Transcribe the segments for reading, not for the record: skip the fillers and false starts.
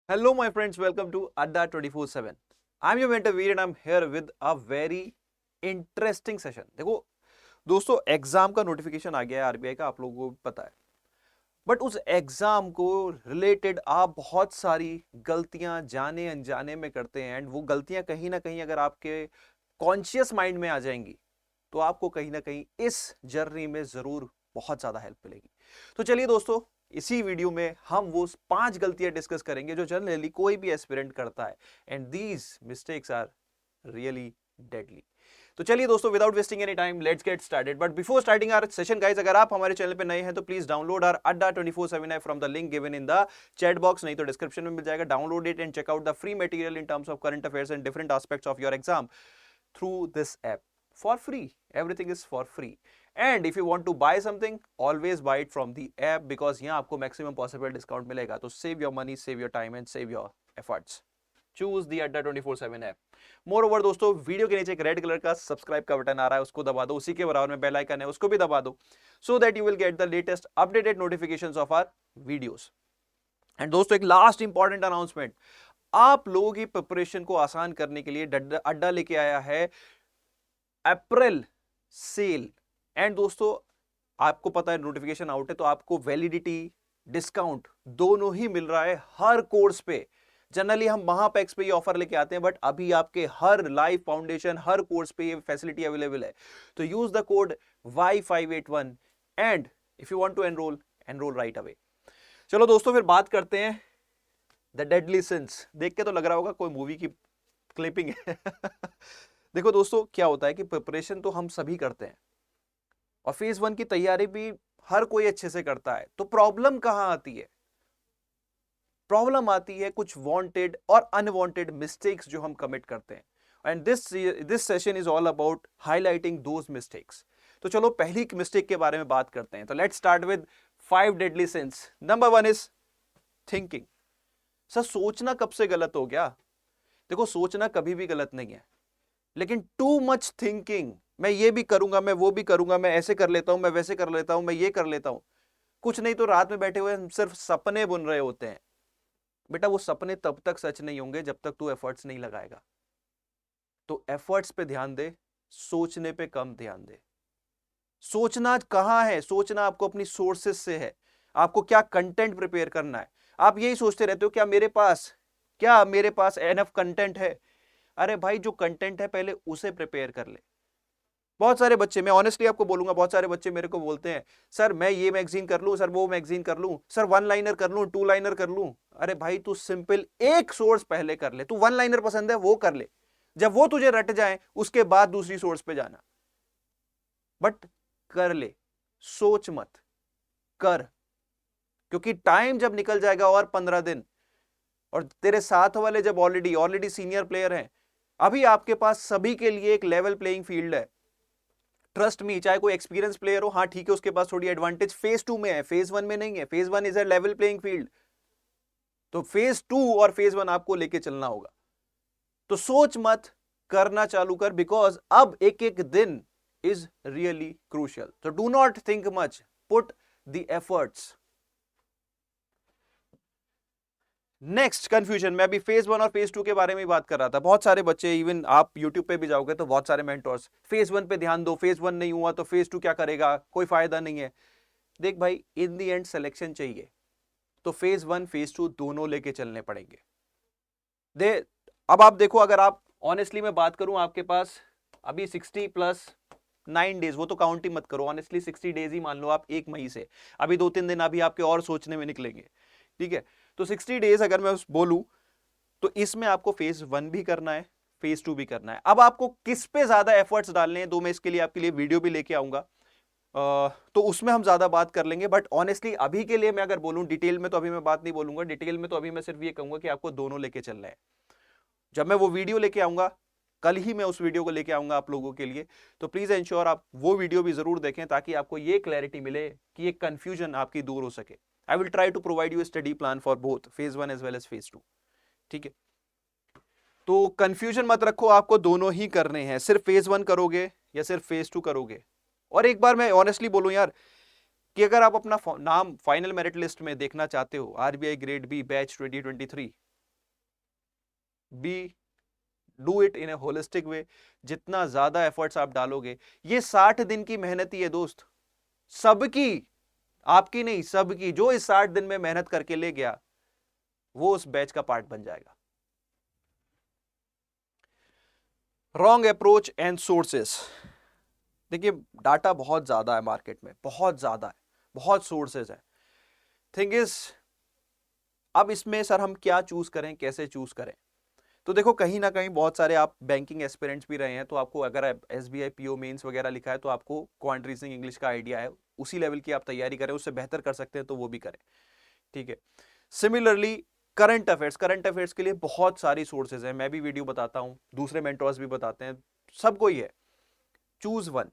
Hello, my friends. Welcome to Adda 24/7. I'm your mentor Veer and I'm here with a very interesting session. देखो दोस्तों, exam का notification आ गया है RBI का, आप लोगों को पता है। बट उस एग्जाम को रिलेटेड आप बहुत सारी गलतियां जाने अनजाने में करते हैं एंड वो गलतियां कहीं ना कहीं अगर आपके कॉन्शियस माइंड में आ जाएंगी तो आपको कहीं ना कहीं इस जर्नी में जरूर बहुत ज्यादा हेल्प मिलेगी। तो चलिए दोस्तों, इसी वीडियो में हम वो 5 गलतियां डिस्कस करेंगे जो जनरली कोई भी एस्पिरेंट करता है and these mistakes are really deadly. तो चलिए दोस्तों, without wasting any time let's get started. But before starting our session guys, अगर आप हमारे चैनल पे नए हैं तो please download our Adda 24/7 app from the link given in the chat box, नहीं तो डिस्क्रिप्शन में मिल जाएगा। Download it and check out the free material in terms of current affairs and different aspects of your exam through this app for free. Everything is for free. And if you want to buy something, always buy it from the app because यहाँ आपको maximum possible discount मिलेगा। तो save your money, save your time and save your efforts. Choose the Adda 24/7 app. Moreover दोस्तों, video के नीचे एक red colour का subscribe का बटन आ रहा है, उसको दबा दो। उसी के बराबर में बेल आइकन है, उसको भी दबा दो, so that you will get the latest updated notifications of our videos. And दोस्तों, एक लास्ट इंपॉर्टेंट अनाउंसमेंट, आप लोगों की प्रिपरेशन को आसान करने के लिए अड्डा लेके आया है अप्रैल सेल। एंड दोस्तों, आपको पता है नोटिफिकेशन आउट है तो आपको वैलिडिटी डिस्काउंट दोनों ही मिल रहा है हर कोर्स पे। जनरली हम महापैक्स पे ये ऑफर लेके आते हैं, बट अभी आपके हर लाइव फाउंडेशन हर कोर्स पे ये फैसिलिटी अवेलेबल है। तो use the code Y581 and if you want to enrol right away. चलो दोस्तों, फिर बात करते हैं द डेडली सिंस। देख के तो लग रहा होगा कोई मूवी की क्लिपिंग है। देखो दोस्तों, क्या होता है कि प्रिपरेशन तो हम सभी करते हैं और फेज 1 की तैयारी भी हर कोई अच्छे से करता है। तो प्रॉब्लम कहां आती है? प्रॉब्लम आती है कुछ वांटेड और अनवांटेड मिस्टेक्स जो हम कमिट करते हैं। And this session is all about highlighting those mistakes. तो चलो पहली मिस्टेक के बारे में बात करते हैं। तो let's start with 5 deadly since. Number 1 is thinking. Sir, सोचना कब से गलत हो गया? देखो, सोचना कभी भी गलत नहीं है, लेकिन टू मच थिंकिंग, मैं ये भी करूंगा, मैं वो भी करूंगा, मैं ऐसे कर लेता हूं, मैं वैसे कर लेता हूं, मैं ये कर लेता हूं, कुछ नहीं तो रात में बैठे हुए हम सिर्फ सपने बुन रहे होते हैं। बेटा, वो सपने तब तक सच नहीं होंगे जब तक तू एफर्ट्स नहीं लगाएगा। तो एफर्ट्स पे ध्यान दे, सोचने पे कम ध्यान दे। सोचना कहां है? सोचना आपको अपनी सोर्सेस से है। आपको क्या कंटेंट प्रिपेयर करना है। आप यही सोचते रहते हो क्या मेरे पास एनफ कंटेंट है? अरे भाई, जो कंटेंट है पहले उसे प्रिपेयर कर ले। बहुत सारे बच्चे, मैं ऑनेस्टली आपको बोलूंगा, बहुत सारे बच्चे मेरे को बोलते हैं, सर मैं ये मैगजीन कर लूं, सर वो मैगजीन कर लूं, सर वन लाइनर कर लूं, टू लाइनर कर लूं। अरे भाई, तू सिंपल एक सोर्स पहले कर ले। तू वन लाइनर पसंद है, वो कर ले। जब वो तुझे रट जाए उसके बाद दूसरी सोर्स पे जाना। बट कर ले, सोच मत, कर। क्योंकि टाइम जब निकल जाएगा और 15 दिन, और तेरे साथ वाले जब ऑलरेडी सीनियर प्लेयर हैं, अभी आपके पास सभी के लिए एक लेवल प्लेइंग फील्ड है। ट्रस्ट मी, चाहे कोई एक्सपीरियंस प्लेयर हो, हाँ ठीक है, उसके पास थोड़ी एडवांटेज फेज 2 में है, फेज 1 में नहीं है। Phase 1 is a level playing field. तो फेज 2 और फेज 1 आपको लेके चलना होगा। तो सोच मत, करना चालू कर, बिकॉज अब एक एक दिन इज रियली क्रूशियल। तो do not think much, put the efforts. Next confusion, मैं अभी फेज 1 और फेज 2 के बारे में बात कर रहा था। बहुत सारे बच्चे, इवन आप यूट्यूब पे भी जाओगे तो बहुत सारे मेंटर्स, फेज 1 पे ध्यान दो, फेज 1 नहीं हुआ तो फेज 2 क्या करेगा, कोई फायदा नहीं है। देख भाई, इन दी एंड सिलेक्शन चाहिए, तो फेज 1 फेज 2 दोनों लेके चलने पड़ेंगे। दे अब आप देखो, अगर आप ऑनेस्टली मैं बात करूं, आपके पास अभी 60+9 डेज, वो तो काउंट ही मत करो, ऑनेस्टली 60 डेज ही मान लो आप, 1 मई से। अभी 2-3 दिन अभी आपके और सोचने में निकलेंगे, ठीक है? तो 60 डेज अगर मैं बोलूं तो इसमें आपको फेज 1 भी करना है, फेज 2 भी करना है। अब आपको किस पे ज्यादा एफर्ट्स डालने हैं, तो मैं इसके लिए आपके लिए वीडियो भी लेके आऊंगा, तो उसमें हम ज्यादा बात कर लेंगे। बट ऑनेस्टली अभी के लिए मैं अगर बोलूं डिटेल में, तो अभी मैं बात नहीं बोलूंगा डिटेल में। तो अभी मैं सिर्फ ये कहूंगा कि आपको दोनों लेके चलना है। जब मैं वो वीडियो लेके आऊंगा, कल ही मैं उस वीडियो को लेके आऊंगा आप लोगों के लिए, तो प्लीज एंश्योर आप वो वीडियो भी जरूर देखें, ताकि आपको ये क्लैरिटी मिले कि ये कंफ्यूजन आपकी दूर हो सके। I will try to provide you study plan for both phase 1 as well as phase 2, ठीक है? तो कंफ्यूजन मत रखो, आपको दोनों ही करने हैं। सिर्फ फेज 1 करोगे या सिर्फ फेज 2 करोगे? और एक बार मैं ऑनेस्टली बोलूं यार, कि अगर आप अपना नाम फाइनल मेरिट लिस्ट में देखना चाहते हो, RBI grade B batch 2023, be do it in a holistic way. जितना ज्यादा एफर्ट्स आप डालोगे, ये 60 दिन की मेहनत ही है दोस्त, सबकी, आपकी नहीं, सबकी। जो इस 60 दिन में मेहनत करके ले गया वो उस बैच का पार्ट बन जाएगा। Wrong approach and sources. देखिए डाटा बहुत ज्यादा है मार्केट में, बहुत ज्यादा है, बहुत सोर्सेज है। थिंग इज, अब इसमें सर हम क्या चूज करें, कैसे चूज करें? तो देखो कहीं ना कहीं बहुत सारे आप बैंकिंग एस्पिरेंट्स भी रहे हैं, तो आपको अगर SBI PO मेंस वगैरह लिखा है तो आपको क्वांट रीजनिंग इंग्लिश का आइडिया है, उसी लेवल की आप तैयारी करें, उससे बेहतर कर सकते हैं तो वो भी करें, ठीक है। सिमिलरली करंट अफेयर्स के लिए बहुत सारी सोर्सेज हैं, मैं भी वीडियो बताता हूं, दूसरे मेंटर्स भी बताते हैं, सबको ही है। Choose one.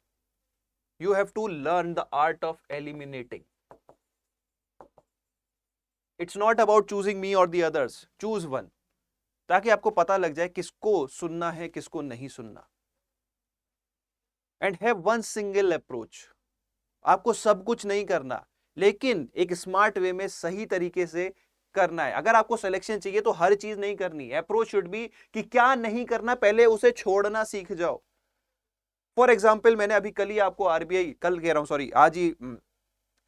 You have to learn the art of eliminating. It's not about choosing me और द अदर्स, चूज वन, ताकि आपको पता लग जाए किसको सुनना है, किसको नहीं सुनना। And have one single approach. आपको सब कुछ नहीं करना, लेकिन एक स्मार्ट वे में सही तरीके से करना है। अगर आपको सिलेक्शन चाहिए तो हर चीज नहीं करनी, अप्रोच शुड बी कि क्या नहीं करना, पहले उसे छोड़ना सीख जाओ। फॉर एग्जाम्पल, मैंने अभी कल ही आपको RBI, कल कह रहा हूं सॉरी, आज ही,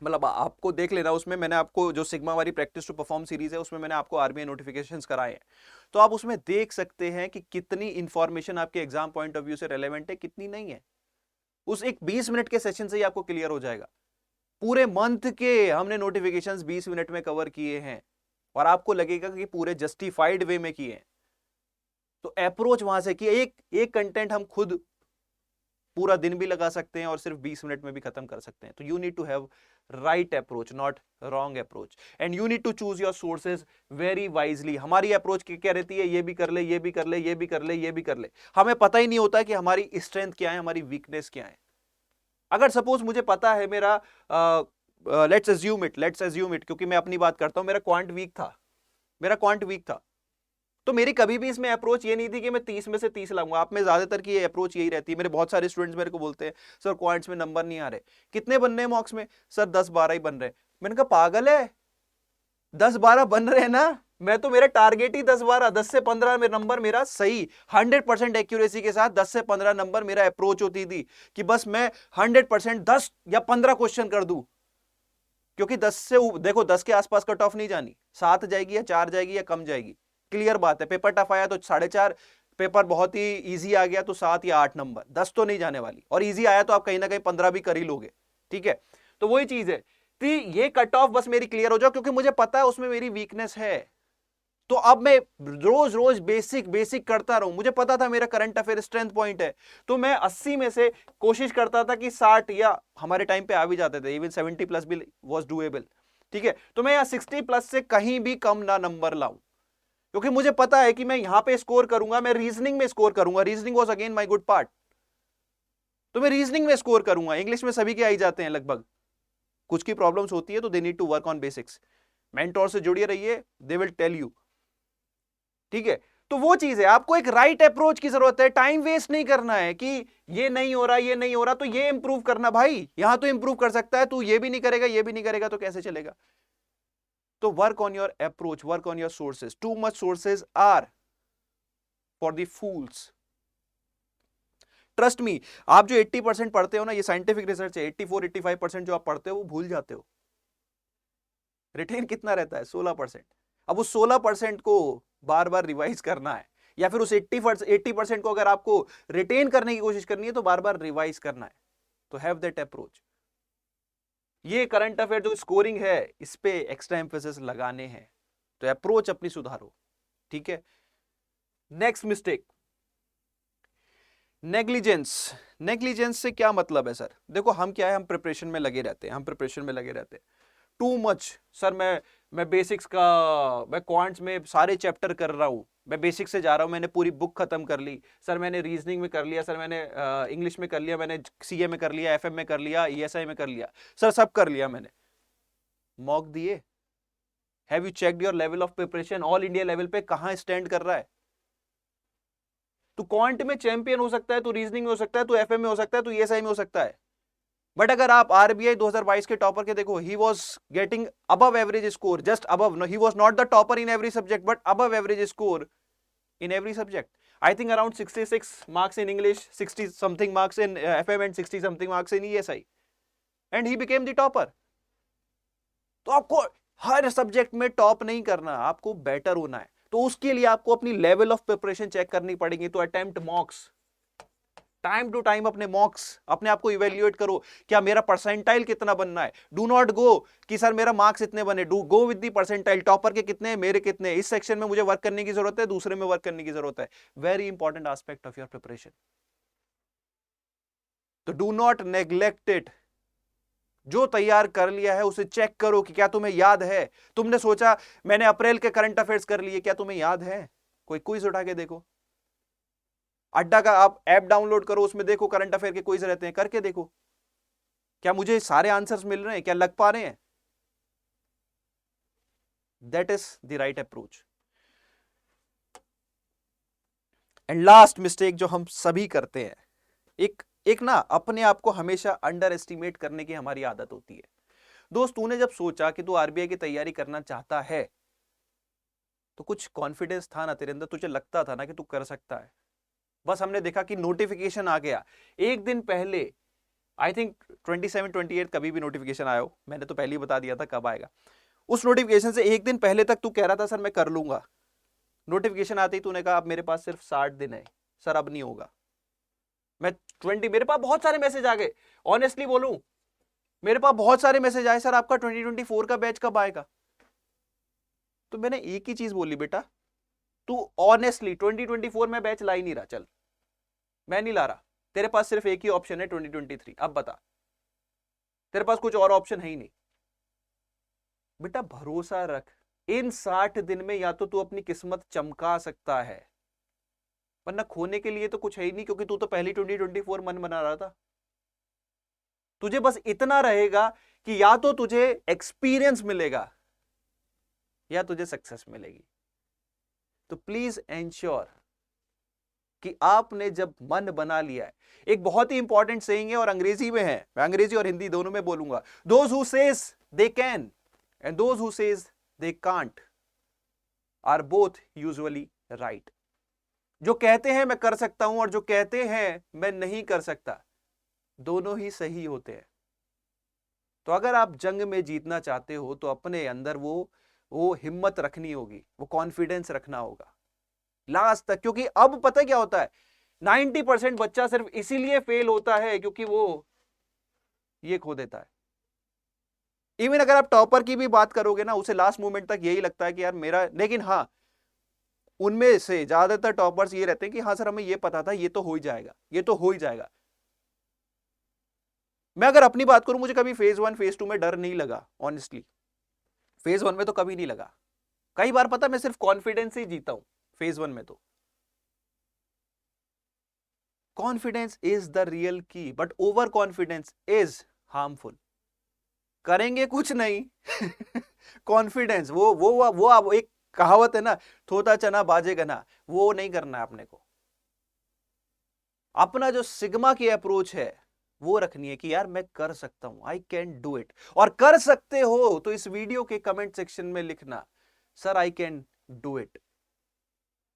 मतलब आपको देख लेना, उसमें मैंने आपको जो सिग्मा वाली प्रैक्टिस टू परफॉर्म सीरीज है उसमें मैंने आपको RBI नोटिफिकेशंस कराए हैं, तो आप उसमें देख सकते हैं कि कितनी इंफॉर्मेशन आपके एग्जाम पॉइंट ऑफ व्यू से रेलेवेंट है, कितनी नहीं है। उस एक 20 मिनट के सेशन से ही आपको क्लियर हो जाएगा। पूरे मंथ के हमने नोटिफिकेशंस 20 मिनट में कवर किए हैं, और आपको लगेगा कि पूरे जस्टिफाइड वे में किए हैं। तो अप्रोच वहां से कि एक कंटेंट हम खुद पूरा दिन भी लगा सकते हैं और सिर्फ 20 मिनट में भी खत्म कर सकते हैं। तो you need to have right approach, not wrong approach, and you need to choose your sources very wisely. हमारी अप्रोच क्या रहती है, ये भी कर ले, ये भी कर ले, ये भी कर ले, ये भी कर ले। हमें पता ही नहीं होता कि हमारी स्ट्रेंथ क्या है, हमारी वीकनेस क्या है। अगर सपोज मुझे पता है मेरा लेट्स अज्यूम इट, क्योंकि मैं अपनी बात करता हूं, मेरा क्वांट वीक था, तो मेरी कभी भी इसमें अप्रोच ये नहीं थी कि मैं 30 में से 30 लाऊंगा। आप में ज्यादातर की अप्रोच यही रहती है। मेरे बहुत सारे स्टूडेंट्स मेरे को बोलते हैं सर क्वांट्स में नंबर नहीं आ रहे, कितने बनने हैं मॉक्स में? सर 10-12 ही बन रहे। मैंने कहा पागल है, 10-12 बन रहे हैं ना, मैं तो मेरा टारगेट ही 10-12, 10 से 15 में नंबर मेरा सही 100% एक्यूरेसी के साथ 10 से 15 नंबर मेरा अप्रोच होती थी कि बस मैं 100% 10 या 15 क्वेश्चन कर दूं। क्योंकि 10 से देखो 10 के आसपास कट ऑफ नहीं जानी, 7 जाएगी या 4 जाएगी या कम जाएगी, क्लियर बात है। पेपर टफ आया तो 4.5, पेपर बहुत ही इजी आ गया तो 7 या 8 नंबर, 10 तो नहीं जाने वाली, और इजी आया तो आप कहीं ना कहीं 15 भी कर ही लोगे, ठीक है। तो वही चीज है कि ये कट ऑफ बस मेरी क्लियर हो जाओ, क्योंकि मुझे पता है उसमें मेरी वीकनेस है। तो अब मैं रोज रोज बेसिक करता रहूं। मुझे पता था मेरा करंट अफेयर स्ट्रेंथ पॉइंट है, तो मैं 80 में से कोशिश करता था कि 60, या हमारे टाइम पे आ भी जाते थे, इवन 70 प्लस भी वॉज डूएबल, ठीक है। तो मैं यहाँ 60 प्लस से कहीं भी कम ना नंबर लाऊं, क्योंकि मुझे पता है कि मैं यहां पे स्कोर करूंगा, मैं रीजनिंग में स्कोर करूंगा। Reasoning was again my good part, तो मैं रीजनिंग में स्कोर करूंगा। इंग्लिश में सभी के आई जाते हैं लगभग, कुछ की प्रॉब्लम्स होती है तो they need to work on basics. Mentor से जुड़िए रहिए, दे विल टेल यू, ठीक है। तो वो चीज है, आपको एक राइट अप्रोच की जरूरत है। टाइम वेस्ट नहीं करना है कि ये नहीं हो रहा, ये नहीं हो रहा, तो ये इंप्रूव करना। भाई यहां तो इंप्रूव कर सकता है, तू ये भी नहीं करेगा, ये भी नहीं करेगा, तो कैसे चलेगा? तो work on your approach, work on your sources. Too much sources are for the fools. Trust me, आप जो 80% पढ़ते हो ना, ये साइंटिफिक रिसर्च है, 84-85% जो आप पढ़ते हो वो भूल जाते हो। रिटेन कितना रहता है? 16%। अब उस 16% को बार बार रिवाइज करना है, या फिर उस 80% को अगर आपको रिटेन करने की कोशिश करनी है तो बार बार रिवाइज करना है। तो हैव दैट अप्रोच। ये करंट अफेयर जो स्कोरिंग है, इस पे एक्स्ट्रा एम्फेसिस लगाने हैं, तो अप्रोच अपनी सुधारो, ठीक है। नेक्स्ट मिस्टेक, नेग्लिजेंस से क्या मतलब है सर? देखो हम क्या है, हम प्रिपरेशन में लगे रहते हैं, टू मच। सर मैं बेसिक्स का, मैं क्वांट्स में सारे चैप्टर कर रहा हूं, मैं बेसिक से जा रहा हूं, मैंने पूरी बुक खत्म कर ली। सर मैंने रीजनिंग में कर लिया, सर मैंने इंग्लिश में कर लिया, मैंने CA में कर लिया, FM में कर लिया, ESI में कर लिया, सर सब कर लिया मैंने। मॉक दिए? Have you checked your level of preparation? All India level पे कहां स्टैंड कर रहा है? तू क्वांट में चैंपियन हो सकता है, तू रीजनिंग में हो सकता है, तू FM में हो सकता है, तू ESI में हो सकता है, बट अगर आप RBI 2022 के टॉपर के देखो, he was getting above average score, just above, no he was not the topper in every subject but above average score in every subject. I think around 66 marks in English, 60 something marks in FM and 60 something marks in ESI, and he became the topper. तो आपको हर subject में top नहीं करना, आपको better होना है। तो उसके लिए आपको अपनी लेवल ऑफ प्रिपरेशन चेक करनी पड़ेगी। तो attempt mocks, time to time अपने मॉक्स, अपने आप को इवेल्युएट करो, क्या मेरा परसेंटाइल कितना बनना है। डू नॉट गो कि सर मेरा मार्क्स इतने बने, do go with the percentile, topper के कितने हैं, मेरे कितने, इस सेक्शन में मुझे वर्क करने की जरूरत है, दूसरे में वर्क करने की जरूरत है। Very important aspect of your preparation. तो डू नॉट नेग्लेक्ट इट। जो तैयार कर लिया है उसे चेक करो कि क्या तुम्हें याद है। तुमने सोचा मैंने अप्रैल के करंट अफेयर्स कर लिए, क्या तुम्हें याद है? कोई क्विज उठा के देखो, अड्डा का आप ऐप डाउनलोड करो, उसमें देखो करंट अफेयर के क्विज रहते हैं, करके देखो क्या मुझे सारे आंसर्स मिल रहे हैं, क्या लग पा रहे हैं। That is the right approach. And last mistake जो हम सभी करते हैं, एक ना अपने आप को हमेशा अंडर एस्टिमेट करने की हमारी आदत होती है। दोस्त, तूने जब सोचा कि तू आरबीआई की तैयारी करना चाहता है तो कुछ कॉन्फिडेंस था ना तेरे अंदर, तुझे लगता था ना कि तू कर सकता है। बस हमने देखा कि नोटिफिकेशन आ गया एक दिन पहले, आई थिंक 27 28 कभी भी नोटिफिकेशन आया हो, मैंने तो पहले ही बता दिया था कब आएगा। उस नोटिफिकेशन से एक दिन पहले तक तू कह रहा था सर मैं कर लूंगा। नोटिफिकेशन आते ही तूने कहा अब मेरे पास सिर्फ 60 दिन है, सर अब नहीं होगा। मेरे पास बहुत सारे मैसेज आ गए, ऑनेस्टली बोलूं मेरे पास बहुत सारे मैसेज आए, सर आपका 2024 का बैच कब आएगा। तो मैंने एक ही चीज बोली, बेटा तू ऑनेस्टली 2024 में बैच ला ही नहीं रहा, चल मैं नहीं ला रहा, तेरे पास सिर्फ एक ही ऑप्शन है 2023। अब बता, तेरे पास कुछ और ऑप्शन है ही नहीं। बेटा भरोसा रख, इन 60 दिन में या तो तू अपनी किस्मत चमका सकता है, वरना खोने के लिए तो कुछ है ही नहीं, क्योंकि तू तो पहले 2024 मन बना रहा था। तुझे बस इतना रहेगा कि या तो तुझे एक्सपीरियंस मिलेगा या तुझे सक्सेस मिलेगी। तो प्लीज एंश्योर कि आपने जब मन बना लिया है, एक बहुत ही इंपॉर्टेंट सेइंग है और अंग्रेजी में है, मैं अंग्रेजी और हिंदी दोनों में बोलूंगा, those who says they can and those who says they can't are both usually right. जो कहते हैं मैं कर सकता हूं और जो कहते हैं मैं नहीं कर सकता, दोनों ही सही होते हैं। तो अगर आप जंग में जीतना चाहते हो तो अपने अंदर वो हिम्मत रखनी होगी, वो कॉन्फिडेंस रखना होगा लास्ट तक। क्योंकि अब पता क्या होता है, 90% बच्चा सिर्फ इसीलिए फेल होता है क्योंकि वो ये खो देता है। इवन अगर आप टॉपर की भी बात करोगे ना, उसे लास्ट मोमेंट तक यही लगता है कि यार मेरा, लेकिन हाँ उनमें से ज्यादातर टॉपर्स ये रहते हैं कि हाँ सर हमें ये पता था, ये तो हो ही जाएगा, ये तो हो ही जाएगा। मैं अगर अपनी बात करूं, मुझे कभी फेज 1 फेज 2 में डर नहीं लगा, ऑनेस्टली फेज 1 में तो कभी नहीं लगा। कई बार पता मैं सिर्फ कॉन्फिडेंस से ही जीता हूं फेज 1 में। तो कॉन्फिडेंस इज द रियल की, but over confidence is harmful. करेंगे कुछ नहीं कॉन्फिडेंस वो एक कहावत है ना, थोता चना बाजेगा ना, वो नहीं करना है अपने को। अपना जो सिग्मा की अप्रोच है वो रखनी है कि यार मैं कर सकता हूं, आई कैन डू इट। और कर सकते हो तो इस वीडियो के कमेंट सेक्शन में लिखना sir I can do it.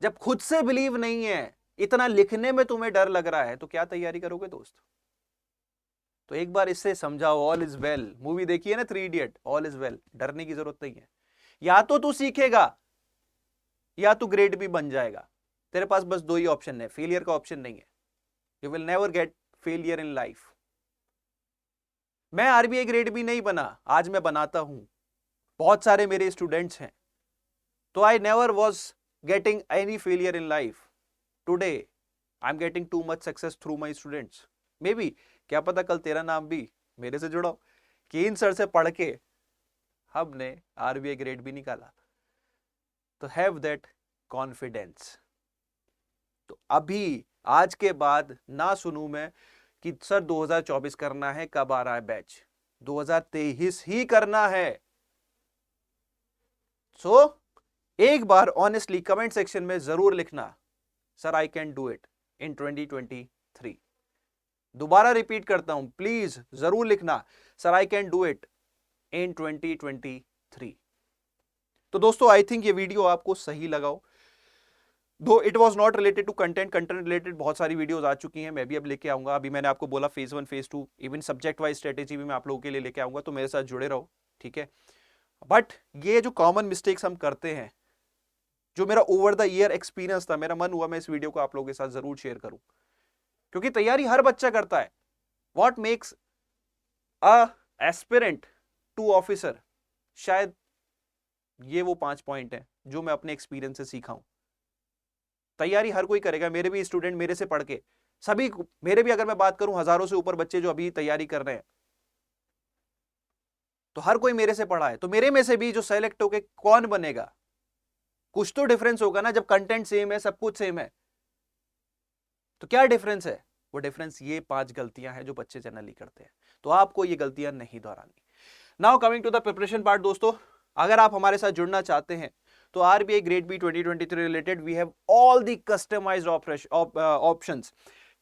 जब खुद से बिलीव नहीं है, इतना लिखने में तुम्हें डर लग रहा है, तो क्या तैयारी करोगे दोस्त। तो एक बार इससे समझाओ, ऑल इज वेल। मूवी देखी है ना 3 इडियट, ऑल इज वेल, डरने की जरूरत नहीं है। या तो तू सीखेगा या तू ग्रेड भी बन जाएगा। तेरे पास बस दो ही ऑप्शन है, फेलियर का ऑप्शन नहीं है। You will never get failure in life. मैं आरबीआई ग्रेड भी नहीं बना, आज मैं बनाता हूं, बहुत सारे मेरे स्टूडेंट्स हैं। तो I never was getting any failure in life. Today I am getting too much success through my students. May be क्या पता कल तेरा नाम भी मेरे से जुड़ा हो कि इन सर से पढ़ के हमने आरबीआई ग्रेड भी निकाला। तो हैव दैट कॉन्फिडेंस। तो अभी आज के बाद ना सुनूं मैं कि सर 2024 करना है, कब आ रहा है बैच, 2023 ही करना है। सो एक बार ऑनेस्टली कमेंट सेक्शन में जरूर लिखना sir I can do it इन 2023। दोबारा रिपीट करता हूं, प्लीज जरूर लिखना sir I can do it इन 2023। तो दोस्तों आई थिंक ये वीडियो आपको सही लगा हो। Though it was not related to content related बहुत सारी वीडियोस आ चुकी हैं, मैं भी अब लेके आऊंगा। अभी मैंने आपको बोला phase 1 phase 2 even subject wise strategy भी मैं आप लोगों के लिए लेके आऊंगा, तो मेरे साथ जुड़े रहो, ठीक है। बट ये जो कॉमन मिस्टेक्स हम करते हैं, जो मेरा ओवर द ईयर एक्सपीरियंस था, मेरा मन हुआ मैं इस वीडियो को आप लोगों के साथ जरूर शेयर करूं, क्योंकि तैयारी हर बच्चा करता है। What makes a aspirant to officer, शायद ये वो 5 पॉइंट है जो मैं अपने एक्सपीरियंस से सीखा हूं। तैयारी हर कोई करेगा, मेरे भी स्टूडेंट मेरे से पढ़ के सभी, मेरे भी अगर मैं बात करूं हजारों से ऊपर बच्चे जो अभी तैयारी कर रहे हैं, तो हर कोई मेरे से पढ़ा है। तो मेरे में से भी जो सेलेक्ट होके कौन बनेगा, कुछ तो डिफरेंस होगा ना। जब कंटेंट सेम है, सब कुछ सेम है, तो क्या डिफरेंस है? वो डिफरेंस ये 5 गलतियां हैं जो बच्चे जनरली करते हैं, तो आपको ये गलतियां नहीं दोहरानी। Now coming to the preparation part दोस्तों, अगर आप हमारे साथ जुड़ना चाहते हैं तो RBI grade B 2023 related we have all the customised options.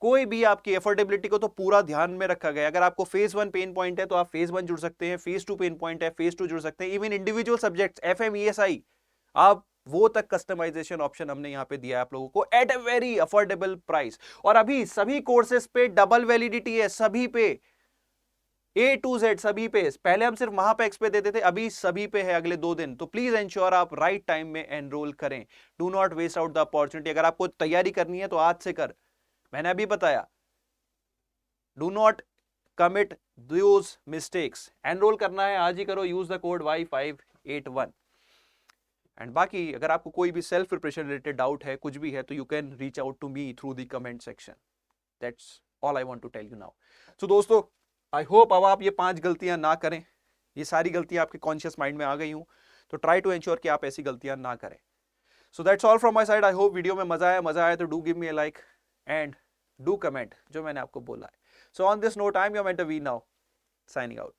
कोई भी आपकी अफोर्डेबिलिटी को तो पूरा ध्यान में रखा गया। अगर आपको फेज 1 पेन पॉइंट है तो आप फेज 1 जुड़ सकते हैं, फेज 2 पेन पॉइंट है फेज 2 जुड़ सकते हैं, even individual subjects FM ESI आप वो तक कस्टमाइजेशन ऑप्शन हमने यहां पे दिया है आप लोगों को at a very affordable price. और अभी सभी कोर्सेज पे डबल वैलिडिटी है, सभी पे A to Z सभी पे। पहले हम सिर्फ महापैक्स पे देते थे, अभी सभी पे है अगले 2 दिन। तो प्लीज एंश्योर आप राइट टाइम में एनरोल करें, do not waste out the opportunity. अगर आपको तैयारी करनी है तो आज से कर, मैंने अभी बताया, do not commit those mistakes. Enrol करना है आज ही करो, use the code Y581। And बाकी अगर आपको कोई भी सेल्फ प्रिपरेशन रिलेटेड डाउट है, कुछ भी है, तो you can reach out to me through the comment section. That's all I want to tell you now. So दोस्तों, आई होप अब आप ये 5 गलतियां ना करें। ये सारी गलतियां आपके कॉन्शियस माइंड में आ गई हूं, तो ट्राई टू एंश्योर कि आप ऐसी गलतियां ना करें। So that's all from my side. I hope video में मजा आया तो do give me a like and do comment जो मैंने आपको बोला है। So on this note I am your mentor we now signing out.